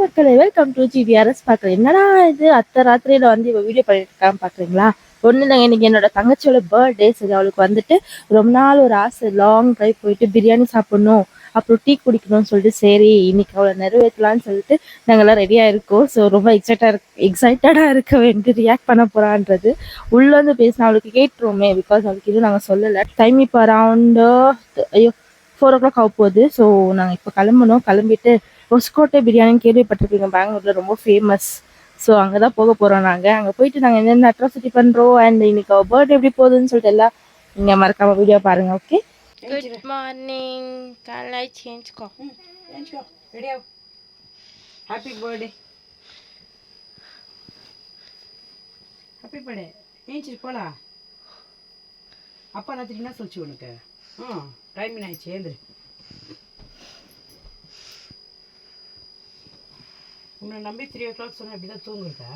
மக்களே, welcome to GVRS. பார்க்குறேன் என்னடா இது அத்தை ராத்திரியில் வந்து இவ வீடியோ பண்ணிட்டு இருக்கான்னு பார்க்குறீங்களா? ஒன்றும் இல்லைங்க, இன்னைக்கு என்னோட தங்கச்சியோட பர்த்டே. சரி, அவளுக்கு வந்துட்டு ரொம்ப நாள் ஒரு ஆசை, லாங் ட்ரைவ் போயிட்டு பிரியாணி சாப்பிடணும், அப்புறம் டீ குடிக்கணும்னு சொல்லிட்டு, சரி இன்னைக்கு அவளை நிறைவேற்றலான்னு சொல்லிட்டு நாங்கள்லாம் ரெடியாக இருக்கோம். ஸோ ரொம்ப எக்ஸைட்டடாக இருக்க வேண்டி ரியாக்ட் பண்ண போகிறான்றது உள்ளே வந்து பேசினா அவளுக்கு கேட்டுருவோமே, பிகாஸ் அவளுக்கு இது நாங்கள் சொல்லலை. டைம் இப்போ அரவுண்டு 4 o'clock ஆக போகுது. ஸோ நாங்கள் இப்போ கிளம்பிட்டு ஒஸ்கோட்டை பிரியாணின்னு கேள்விப்பட்டிருப்பீங்க, பெங்களூர்ல ரொம்ப ஃபேமஸ். ஸோ அங்கே தான் போக போகிறோம். அங்கே போயிட்டு நாங்கள் என்னென்ன அட்ராசிட்டி பண்ணுறோம் அண்ட் இன்னைக்கு அவள் பர்த்டே எப்படி போகுதுன்னு சொல்லிட்டு எல்லாம் நீங்கள் மறக்காம வீடியோ பாருங்க. Okay, good morning. காலை சேஞ்சுக்கோ, ரெடியா? Happy birthday, happy birthday. ஏஞ்சிட்டு போலாம். அப்பா நான் என்ன சொல்லிச்சு உனக்கு? டைம் ஆயிடுச்சு, ஏந்திரு. உன்னை நம்பி 3 o'clock சொன்ன அப்படிதான் தூங்குறதா?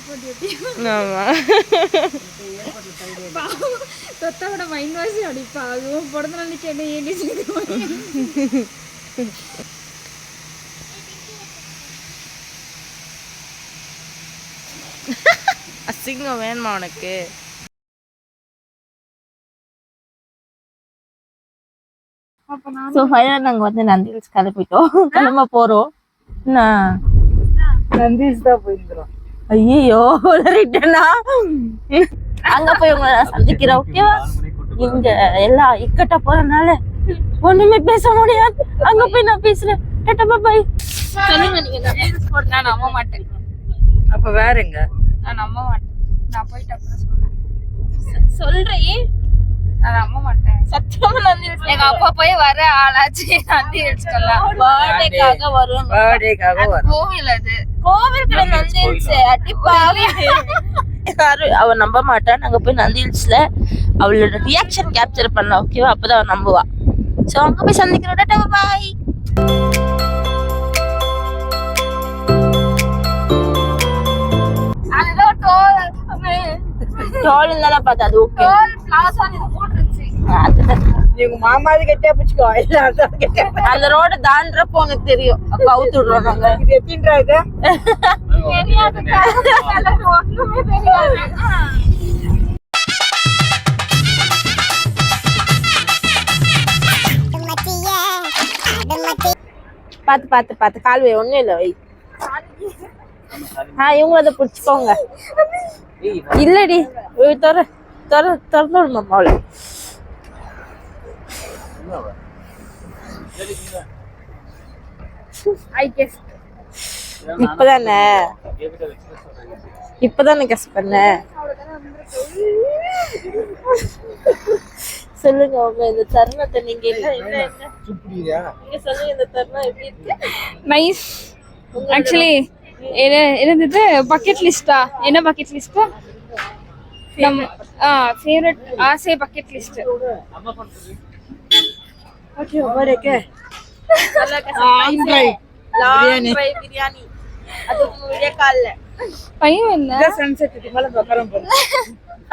போட்டு தொத்தோட மைண்ட் வாசி அடிப்பா. அதுவும் பிறந்த நாளைக்கு என்ன ஏடிச்சு அசிங்கம் வேணுமா உனக்கு? ஸோ ஃபைனலாக நாங்கள் வந்து நந்தி ஹில்ஸ் கிளம்ப போகிறோம். என்ன நந்தி ஹில்ஸ் தான் போயிருக்கிறோம். ஐயோ ரிட்டனா அங்க போய் உங்களை சந்திக்கிறேன். ஓகேவா? இங்க எல்லாம் இக்கட்ட போறதுனால ஒண்ணுமே பேச முடியாது. அங்க போய் நான் பேசுறேன். Tata bye. சொல்லுங்க, நீங்க ரீல்ஸ் போட்டு. நான் நம்ப மாட்டேன். அப்ப வேறங்க? நான் நம்ப மாட்டேன். நான் போயிட்டு அப்புறம் சொல்றேன். நான் நம்ப மாட்டேன் சத்தியமா. நந்தி ஹில்ஸ் எங்க அப்பா போய் வர ஆளாச்சு. நந்தி ஹில்ஸ்க்கெல்லாம் பர்த்டேக்காக வருவாங்க. பர்த்டேக்காக வரும். கோவில் அது கோவிலுக்கு நந்தி ஹில்ஸ் அடிப்பாவே. அவ நம்ப மாட்டா. நாங்க போய் நந்தி ஹில்ஸ்ல அவளோட ரியாக்ஷன் கேப்சர் பண்ணலாம். ஓகேவா? அப்பதான் அவ நம்புவா. சோ அங்க போய் சந்திக்கிறோம். டாடா பாய். அதுதான் டோல் டோல் இல்லனா பார்த்தா அது ஓகே. டோல் பிளாசா இது போட்டுருச்சு. நீங்க மாமாது கட்டியா பிடிச்சுக்கோ. எல்லாரும் கட்டியா அந்த ரோட தாண்டறப்போ உனக்கு தெரியும். அப்ப அவுத்து விடுறோம் நாங்க. இது எத்தின்றா இது? தெரியாது. கலர் ஒண்ணுமே தெரியாது. பாத்து கால்வே ஒண்ணும் இல்ல. வை இவங்க அதை பிடிச்சிக்கோங்க. இல்லடி திறந்து விடுமா அவளை. இப்பதானே கெஸ் பண்ண. சொல்லுங்க உங்க இந்த தருணத்தை நீங்க என்ன சொல்லுங்க. இந்த தருணம் எப்படி இருக்கு? நைஸ். ஆக்சுவலி என்னது பக்கெட் லிஸ்டா? என்ன பக்கெட் லிஸ்ட்? நம்ம ஃபேவரட் ஆசை பக்கெட் லிஸ்ட். ஓகே, பர்த்டேக்கு பிரியாணி. அது வீடியோ கால்ல பையன் என்ன சன்செட் மேல பக்கறம் போறோம்.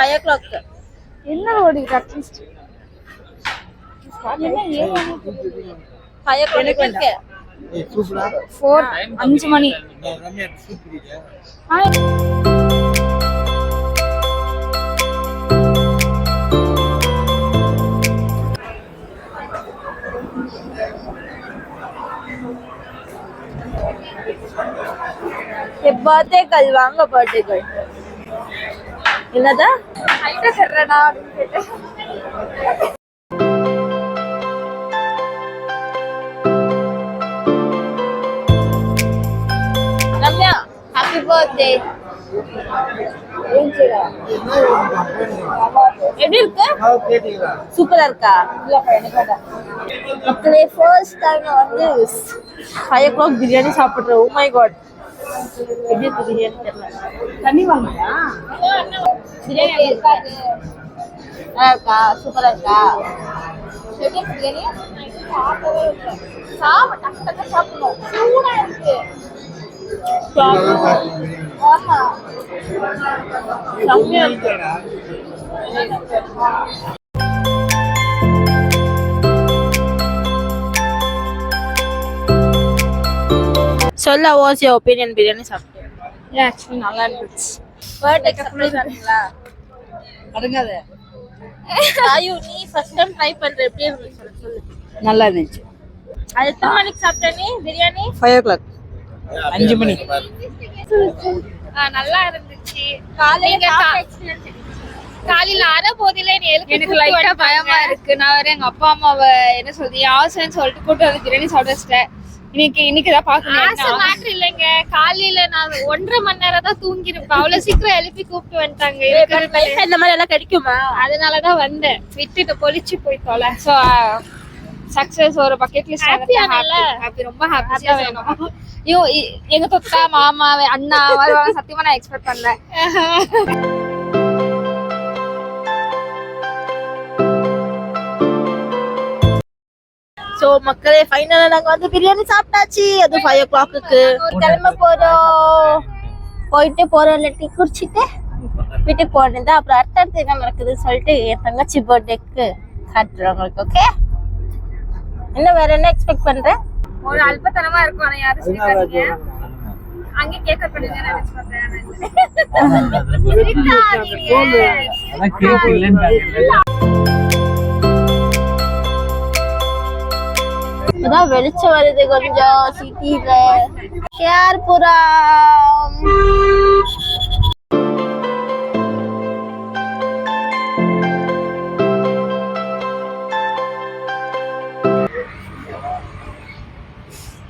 5 o'clock. என்ன ஓடி அட்லீஸ்ட் என்ன 5 o'clock இருக்கு. 5 மணி. பர்த்டே கல் வாங்க. பர்த்டே கல் என்னதா ஹைட்டா சொல்றடா அப்படின்னு கேட்டேன். Ramya, happy birthday. எப்படி இருக்கு? சூப்பரா இருக்கா? மக்களே, ஃபர்ஸ்ட் டைம் வந்து 5 o'clock பிரியாணி சாப்பிட்றேன். ஓ மை காட், எப்படி இருக்கு பிரியாணி தெரியல. தண்ணி வாங்கியா? பிரியாணி இருக்காது. நல்லா இருக்கா? சூப்பரா இருக்கா? எப்படி பிரியாணி? சாப்பிடவே இல்லை. டக்கு டக்கு சாப்பிடணும். சூடா இருக்கு. ஆமா. செம்மையா இருக்கு. சொல்ல வாட்ஸ் யுவர் ஒப்பீனியன் பிரியாணி சாப்பிட்டு? ஆக்சுவலி நல்லா இருந்துச்சு. பர்த்டே சர்ப்ரைஸ் பண்ணீங்களா? அடங்காத. ஐயோ நீ ஃபர்ஸ்ட் டைம் ட்ரை பண்ற எப்படி இருந்துச்சு சொல்லு. நல்லா இருந்துச்சு. அது எத்தனை மணிக்கு சாப்பிட்ட நீ பிரியாணி? 5 o'clock. 5 மணி. நல்லா இருந்துச்சு. காலையில காலையில அரை போதில எனக்கு லைட்டா பயமா இருக்கு. நான் வேற எங்க அப்பா அம்மாவை என்ன சொல்றது ஆசைன்னு சொல்லிட்டு கூட்டு வந்து பிரியாணி சாப்பிட வச்சிட்டேன். இன்னைக்குதான் பாக்கணும். மேட்டர் இல்லைங்க. காலையில நான் 1.5 மணி நேரம் தான் தூங்கிருப்பேன். அவ்வளவு சீக்கிரம் எழுப்பி கூப்பிட்டு வந்துட்டாங்க. இந்த மாதிரி எல்லாம் கிடைக்குமா? அதனாலதான் வந்தேன். விட்டுட்டு பொழிச்சு போய் தொலை. சோ சக்சஸ் ஒரு பக்கெட் லிஸ்ட். ஹாப்பி, ரொம்ப ஹாப்பியா வேணும். எங்க தொத்தா மாமா அண்ணா வருவாங்க சத்தியமா நான் எக்ஸ்பெக்ட் பண்ணல. சோ மக்களே ஃபைனலா நாங்க வந்து பிரியாணி சாப்பிட்டாச்சு. அது 5 o'clock கிளம்ப போறோம். போயிட்டு போறோம் டீ குடிச்சிட்டு வீட்டுக்கு போனது. அப்புறம் அடுத்தடுத்து என்ன நடக்குதுன்னு சொல்லிட்டு என் தங்கச்சி பர்த்டேக்கு காட்டுறோம் உங்களுக்கு. ஓகே, இன்னும் வேற என்ன எக்ஸ்பெக்ட் பண்றேன்? ஒரு அல்பத்தனமா இருக்கும். ஆனா யாரும் சிரிக்காதீங்க. அங்க கேக்க பண்ணுங்க நினைச்சு அதான் வெளிச்சம் வருது கொஞ்சம் சிட்டில. கேர்புரம்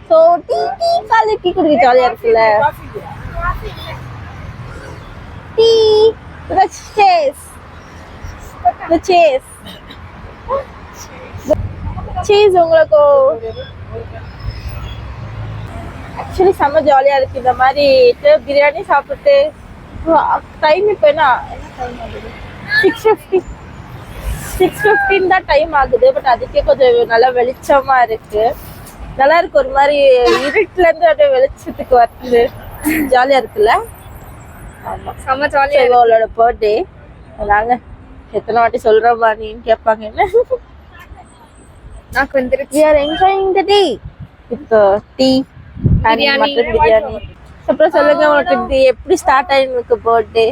சோ டீ காலை டீ குடிக்க ஜாலியா இருக்குல்ல. டீ the chase உங்களுக்கு ஆக்சுவலி செம்ம ஜாலியா இருக்கு. இந்த மாதிரி பிரியாணி சாப்பிட்டு டைம் இப்போ என்ன 6:15 தான் டைம் ஆகுது. பட் அதுக்கே கொஞ்சம் நல்லா வெளிச்சமா இருக்கு. நல்லா இருக்கு. ஒரு மாதிரி இருட்டுல இருந்து அப்படியே வெளிச்சத்துக்கு வருது. ஜாலியா இருக்குல்ல. ஆமா செம்ம ஜாலியா. அவளோட பர்த்டே நாங்க எத்தனை வாட்டி சொல்றோமா நீன்னு கேட்பாங்க. என்ன நான் வந்துருச்சு. we are enjoying the day with tea and mutton biryani. அப்புறம் சொல்லுங்க உங்களுக்கு இது எப்படி ஸ்டார்ட் ஆயிருக்கு உங்களுக்கு பர்த்டே?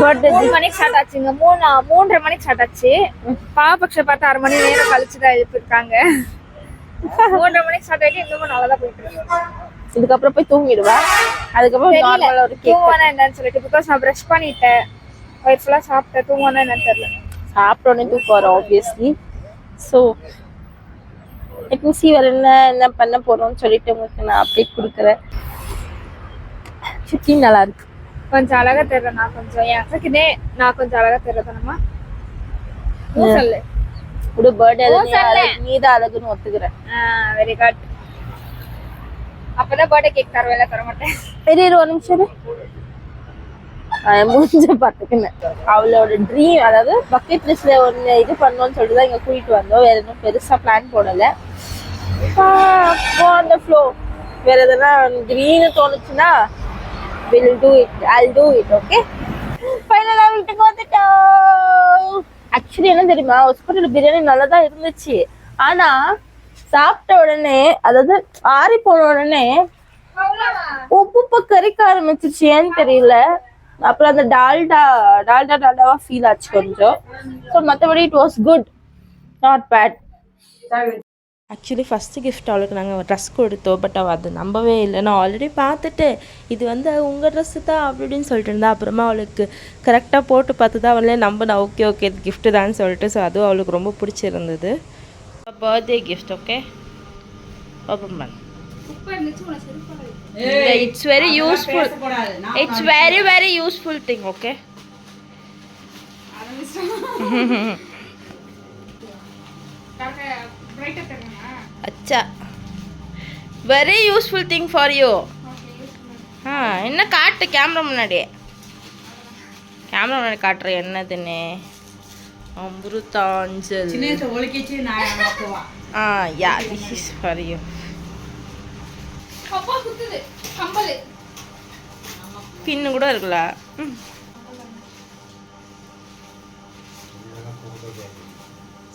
பர்த்டே 3 மணிக்கு ஸ்டார்ட் ஆச்சுங்க. 3:30 மணிக்கு ஸ்டார்ட் ஆச்சு. பாபக்ஷ பார்த்து 1/2 மணி நேரம் கழிச்சுதான் எழுப்பிருக்காங்க. 3:30 மணிக்கு ஸ்டார்ட் ஆயிட்டு இன்னும் நல்லா போயிட்டு இருக்கு. இதுக்கப்புறம் போய் தூங்கிடுவா. அதுக்கப்புறம் நார்மலா ஒரு கேக் தூங்குவானா என்னன்னு சொல்லிட்டு பிகாஸ் நான் ப்ரஷ் பண்ணிட்டேன். வயிறு ஃபுல்லா சாப்பிட்டேன். தூங்குவானா என்னன்னு தெரியல. சாப்பிட்டோன்னே தூக்கம் வரும் ஆப்வியஸ்லி. ஸோ see வேற என்ன பண்ண போறோம்னு சொல்லிட்டு உங்களுக்கு நான் அப்டேட் கொடுக்குறேன். சுத்தி நல்லா இருக்கு. கொஞ்சம் அழகா தெரியறேன். நான் கொஞ்சம் அழகா தெரியறேன்மா. சொல்லு ஒரு பர்த்டே நீதான் அழகுன்னு ஒத்துக்கிறேன். Very good. அப்பதான் பர்த்டே கேக் தரவேல தர மாட்டேன். பெரிய ஒரு நிமிஷம் முடிஞ்ச பாத்துக்கினேன். அவளோட ட்ரீம் அதாவது பக்கெட் லிஸ்ட்ல ஒன்னு இது பண்ணோம்னு சொல்லிட்டு தான் இங்க கூட்டிட்டு வந்தோம். வேற எதுவும் பெருசா பிளான் போடல. On the flow. வேற எதனா கிரீன் தோணுச்சுன்னா we'll do it. I'll do it. Okay. ஃபைனலா வீட்டுக்கு வந்துட்டோம். ஆக்சுவலி என்ன தெரியுமா, ஹாஸ்பிட்டல் பிரியாணி நல்லா தான் இருந்துச்சு. ஆனா சாப்பிட்ட உடனே அதாவது ஆறி போன உடனே உப்பு கறிக்க ஆரம்பிச்சிருச்சு. ஏன்னு தெரியல. அப்புறம் அந்த டால்டாவா ஃபீல் ஆச்சு கொஞ்சம். ஸோ மற்றபடி it was good, not bad. Actually first gift அவளுக்கு நாங்கள் ட்ரெஸ் கொடுத்தோம். பட் அவள் அது நம்பவே இல்லை. நான் ஆல்ரெடி பார்த்துட்டு இது வந்து உங்கள் ட்ரெஸ்ஸு தான் அப்படின்னு சொல்லிட்டு இருந்தா. அப்புறமா அவளுக்கு கரெக்டாக போட்டு பார்த்து தான் அவளே நம்பினா ஓகே இது கிஃப்ட்டு தான் சொல்லிட்டு. ஸோ அதுவும் அவளுக்கு ரொம்ப பிடிச்சிருந்தது. Birthday gift. ஓகே, ஓப்பன் பண்ணு. It's very useful. It's very useful thing. Okay. Acha. Very useful thing for you. என்ன காட்டு கேமரா முன்னாடி காட்டுற என்னதுன்னு அமிர்தாஞ்சல் சின்ன ஒலிக்கிச்சு நான் அப்பவா yeah this is for you அப்பா குத்துது கம்பல் பின்னு கூட இருக்குல்ல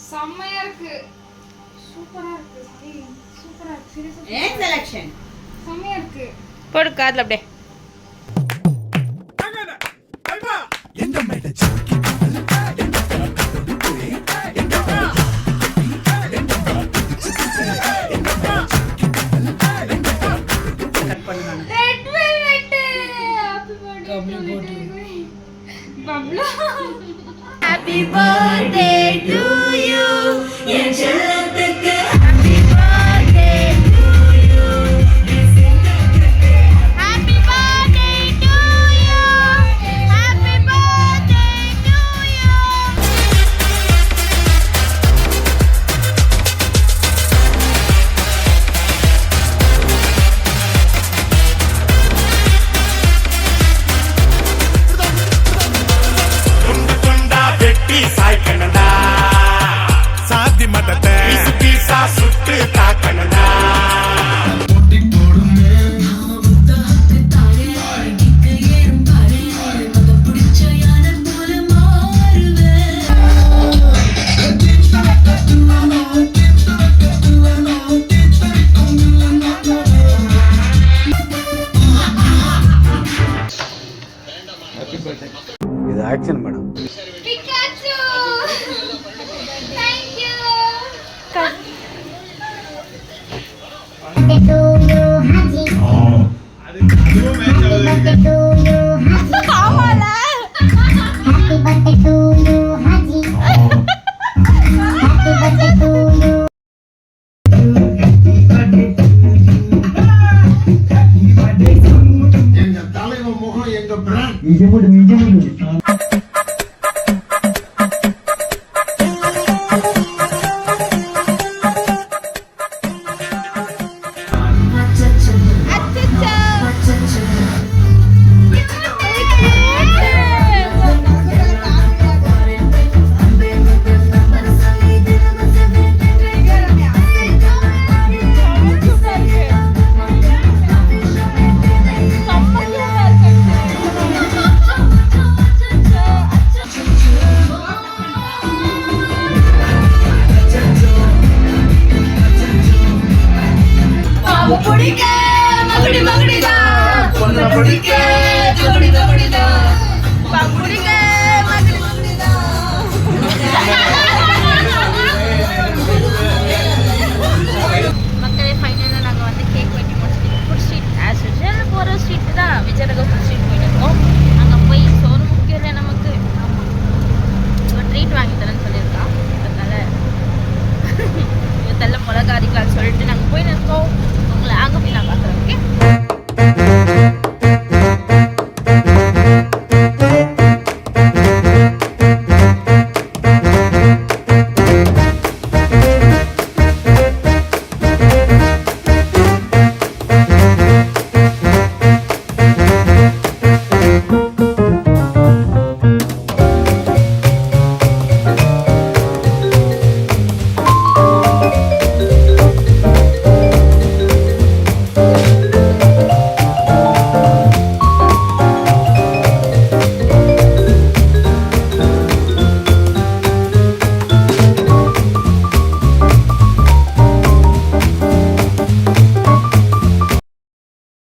செம்மையா இருக்கு சூப்பரா இருக்கு சூப்பரா இருக்கு சீரியஸா ஏன் செலக்ஷன் செம்மையா இருக்கு போடு காதுல அப்படியே கட் பண்ணு நான் red velvet happy birthday Bablu happy birthday to you என் செல்லத்துக்கு happy birthday to you happy birthday to you happy birthday to you துண்டா வெட்டி சாய்க்கணடா சாதி மதத்தை பீசா சுட்டு தாக்கணடா இது action madam Pikachu thank you எங்க தலைவர் முகம் எங்க பிராண்ட் புடிக்க மகுடி மகுடிதா பொண்ணு புடிக்க ஜோடி ஜோடிதா புடிக்க மகுடி மகுடிதா மக்களே ஃபைனலாக நாங்கள் வந்து கேக் வெட்டி முடிச்சுட்டு ஃபுட் ஸ்ட்ரீட் ஆஸ் யூஷுவல் போகிற ஸ்ட்ரீட் தான் விஜயநகர் ஃபுட் ஸ்ட்ரீட் போயிட்டு இருக்கோம் அங்கே போய் சோறு முக்கியம் இல்லை நமக்கு ஒரு ட்ரீட் வாங்கி தரேன்னு சொல்லியிருக்கான் அதனால தெல்ல மிளகா அடிக்கலாம்னு சொல்லிட்டு நாங்கள் போயிட்டு இருக்கோம் உங்களை அங்கே போய் நான் பார்க்குறேன் okay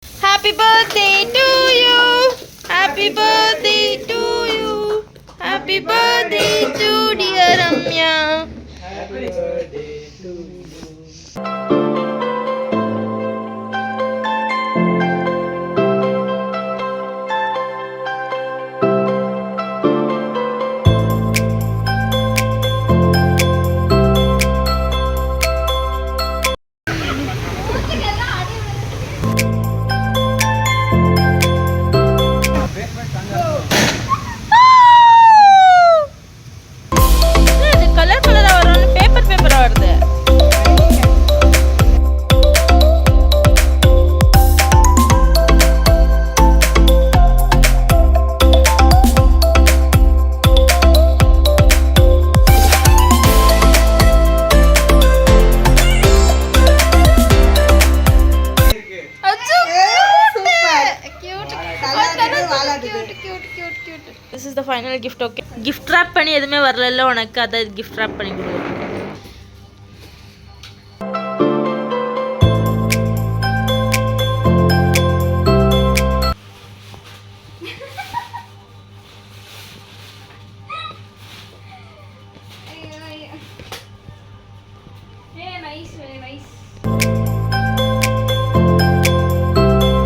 Happy birthday to you. Happy birthday to you. Happy birthday to dear Ramya. Happy birthday to you. இது கலர் கலரா வரும் பேப்பர் பேப்பரா final gift. Okay, gift wrap பண்ணி எதுவுமே வரல உனக்கு, அதை கிஃப்ட் ரேப் பண்ணி கொடு.